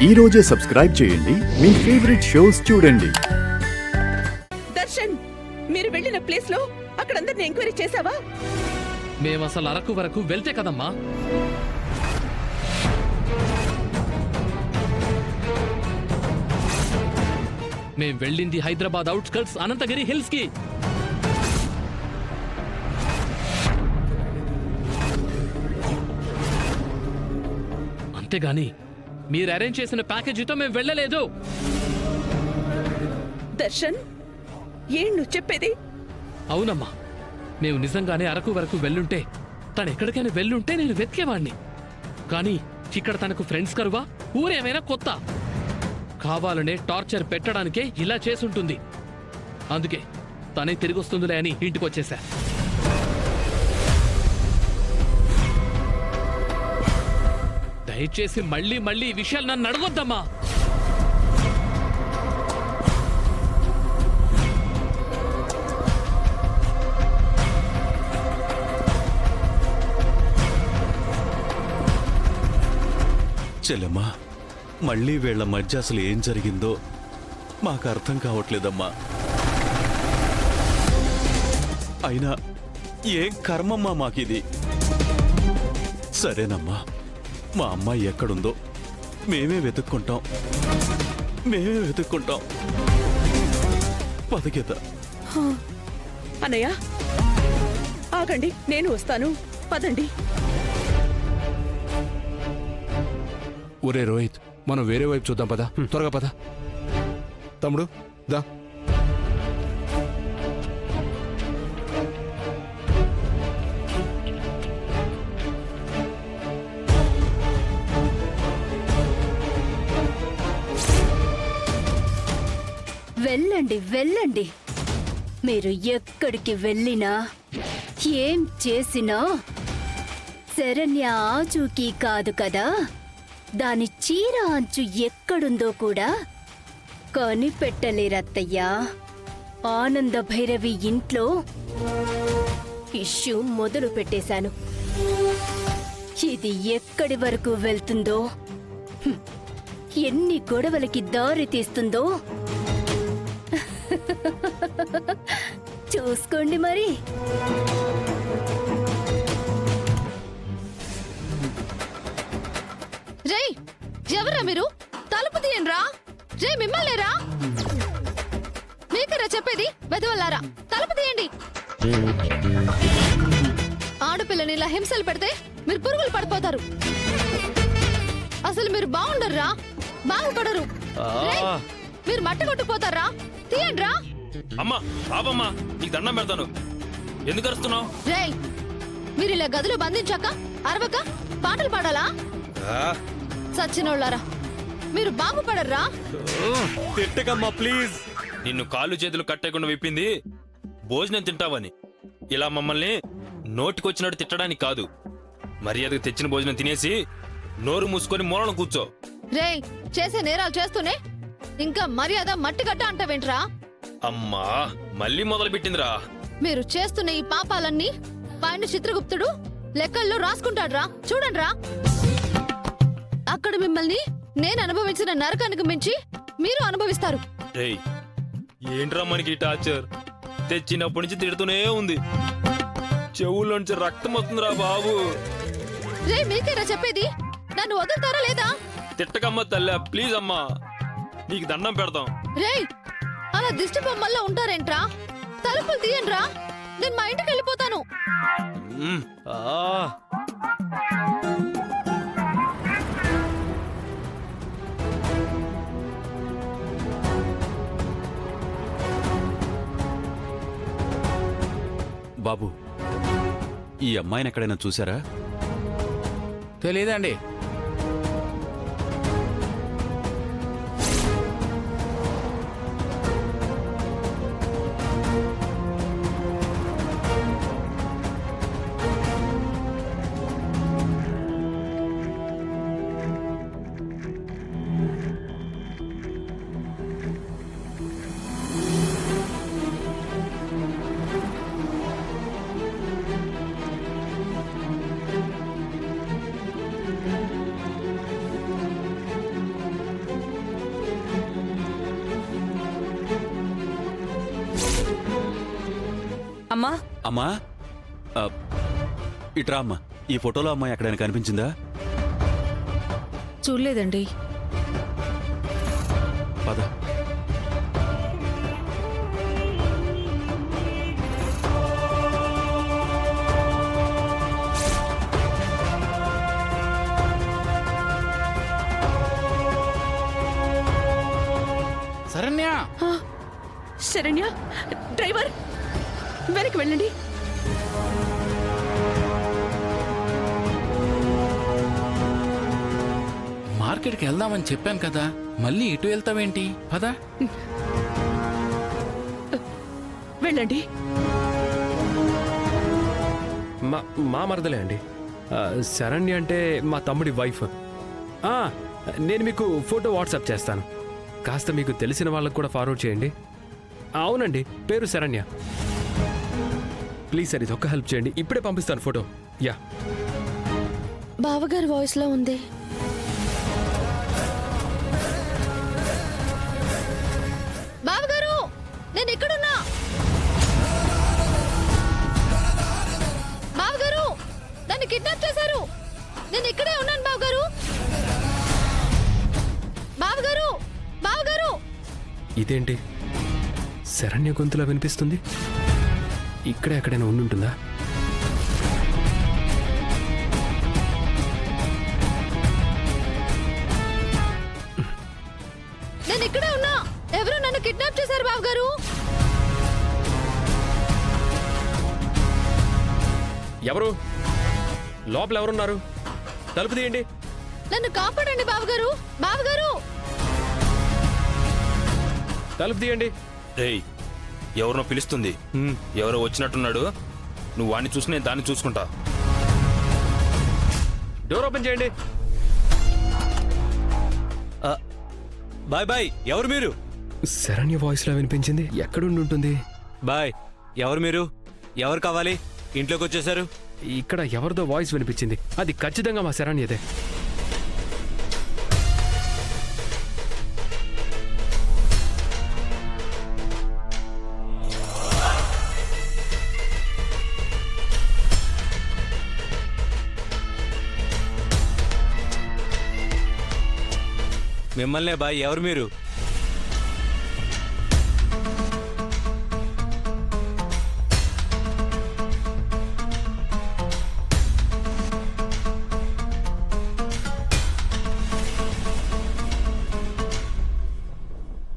ఈ రోజే సబ్స్క్రైబ్ చేయండి మీ ఫేవరెట్ షోస్ చూడండి. దర్శన్, మీరు వెళ్ళిన ప్లేస్ లో అక్కడందరిని ఎంక్వైరీ చేసావా? మేమసలు అరకు వరకు వెళ్తే కదమ్మా. మేం వెళ్ళింది హైదరాబాద్ అవుట్స్కర్ట్స్ అనంతగిరి హిల్స్ కి. అంతేగాని మీరు అరేంజ్ చేసిన ప్యాకేజీతో మేము వెళ్ళలేదు. దర్శన్, ఏం నువ్వు చెప్పేది? అవునమ్మా, మేము నిజంగానే అరకు వరకు వెళ్ళుంటే, తను ఎక్కడికైనా వెళ్ళుంటే నేను వెతికేవాణ్ణి. కానీ ఇక్కడ తనకు ఫ్రెండ్స్ కరువా, ఊరేమైనా కొత్త, కావాలనే టార్చర్ పెట్టడానికే ఇలా చేసుంటుంది. అందుకే తనే తిరిగొస్తుందిలే అని ఇంటికొచ్చేశా. దయచేసి మళ్ళీ మళ్ళీ ఈ విషయాలు నన్ను అడగొద్దమ్మా. చెల్లెమ్మా, మళ్ళీ వీళ్ల మధ్య అసలు ఏం జరిగిందో మాకు అర్థం కావట్లేదమ్మా. అయినా ఏం కర్మమ్మా మాకిది. సరేనమ్మా, మా అమ్మాయి ఎక్కడుందో మేమే వెతుక్కుంటాం. పదగీత. అన్నయ్య, ఆగండి, నేను వస్తాను, పదండి. ఒరే రోహిత్, మనం వేరే వైపు చూద్దాం, పద, త్వరగా పద. తమ్ముడు దా. వెళ్ళండి వెళ్ళండి, మీరు ఎక్కడికి వెళ్ళినా ఏం చేసినా శరణ్య ఆచూకీ కాదు కదా. దాని చీర అంచు ఎక్కడుందో కూడా కనిపెట్టలేరత్తయ్యా. ఆనంద భైరవి ఇంట్లో ఇష్యూ మొదలు పెట్టేశాను. ఇది ఎక్కడి వరకు వెళ్తుందో, ఎన్ని గొడవలకి దారి తీస్తుందో చూసుకోండి మరి. రే, ఎవరా మీరు? తలుపు తీయండిరా. రే, మిమ్మల్నేరా? మీకరా చెప్పేది? వెదవల్లారా, తలుపు తీయండి. ఆడపిల్లని ఇలా హింసలు పెడితే మీరు పురుగులు పడిపోతారు. అసలు మీరు బాగుండర్రా, బాగుపడరు. మీరు మట్టి కొట్టుకుపోతారా? తీయండిరా. అమ్మా, బాబమ్మా, నీకు దండం పెడతాను. ఎందుకు అరుస్తున్నావు? రే, మీరు ఇలా గదిలో బంధించాక అరవక పాటలు పాడాలా? సచ్చినోళ్ళారా, మీరు బాగుపడర్రా. తిట్టకమ్మా ప్లీజ్. నిన్ను కాళ్ళు చేతులు కట్టేయకుండా విప్పింది భోజనం తింటావని. ఇలా మమ్మల్ని నోటికొచ్చినట్టు తిట్టడానికి కాదు. మర్యాదకు తెచ్చిన భోజనం తినేసి నోరు మూసుకొని మూలను కూర్చో. రే, చేసే నేరాలు చేస్తూనే ఇంకా మర్యాద మట్టి గడ్డ అంటావేంట్రా? అమ్మా, మళ్ళీ మొదలు పెట్టిందిరా. మీరు చేస్తున్న ఈ పాపాలన్నీ పైన చిత్రగుప్తుడు లెక్కల్లో రాసుకుంటాడ్రా. చూడండిరా, అక్కడ మిమ్మల్ని నేను అనుభవించిన నరకానికి మించి మీరు అనుభవిస్తారు. రేయ్, ఏంట్రా మనకి టార్చర్? తెచ్చినప్పటి నుంచి తిడుతూనే ఉంది. చెవుల్లోంచి రక్తం వస్తుందిరా బాబు. రే, మీకేరా చెప్పేది? నన్ను వదులుతారా లేదా? తిట్టకమ్మా తల్లి, ప్లీజ్ అమ్మా, నీకు దండం పెడతాం. రే, అలా దిష్టి బొమ్మల్లో ఉంటారేంట్రా? తలుపులు తీయండిరా, నేను మా ఇంటికి వెళ్ళిపోతాను. బాబు, ఈ అమ్మాయిని ఎక్కడైనా చూసారా? తెలీదండి. అమ్మా ఆ, ఇట్రా అమ్మా. ఈ ఫోటోలో అమ్మాయి ఎక్కడైనా కనిపించిందా? చూడలేదండి. పద. శరణ్య, ఆ, శరణ్య, డ్రైవర్ వెనక్కి వెళ్ళండి. మార్కెట్కి వెళ్దామని చెప్పాను కదా, మళ్ళీ ఇటు వెళ్తావేంటి? పదా. వెళ్ళండి. మా మరదలే అండి. శరణ్య అంటే మా తమ్ముడి వైఫ్. ఆ, నేను మీకు ఫోటో వాట్సాప్ చేస్తాను. కాస్త మీకు తెలిసిన వాళ్ళకు కూడా ఫార్వర్డ్ చేయండి. అవునండి, పేరు శరణ్య. ప్లీజ్ సార్, ఇది ఒక్క హెల్ప్ చేయండి. ఇప్పుడే పంపిస్తాను ఫోటో. యా. బావగారి వాయిస్ లో ఉంది. బావగారు, నేను ఎక్కడున్నా? బావగారు, నన్ను కిడ్నాప్ చేశారు. నేను ఇక్కడే ఉన్నాను బావగారు. బావగారు, బావగారు. ఇదేంటి శరణ్య గొంతులా వినిపిస్తుంది? ఇక్కడే ఎక్కడైనా ఉండుంటుందా? నేను ఇక్కడే ఉన్నా. ఎవరు నన్ను కిడ్నాప్ చేశారు బావగారు. ఎవరు? లోపల ఎవరున్నారు? తలుపు తీయండి. నన్ను కాపాడండి బావగారు. బావగారు, తలుపు తీయండి. రేయ్, ఎవరినో పిలుస్తుంది. ఎవరో వచ్చినట్టున్నాడు. నువ్వు వాడిని చూసి నేను దాన్ని చూసుకుంటా. డోర్ ఓపెన్ చేయండి. Bye bye. ఎవరు మీరు? శరణ్య వాయిస్ లా వినిపించింది. ఎక్కడుండి ఉంటుంది? బాయ్. ఎవరు మీరు? ఎవరు కావాలి? ఇంట్లోకి వచ్చేసారు? ఇక్కడ ఎవరిదో వాయిస్ వినిపించింది. అది ఖచ్చితంగా మా శరణ్యదే. మిమ్మల్నే బాయ్. ఎవరు మీరు?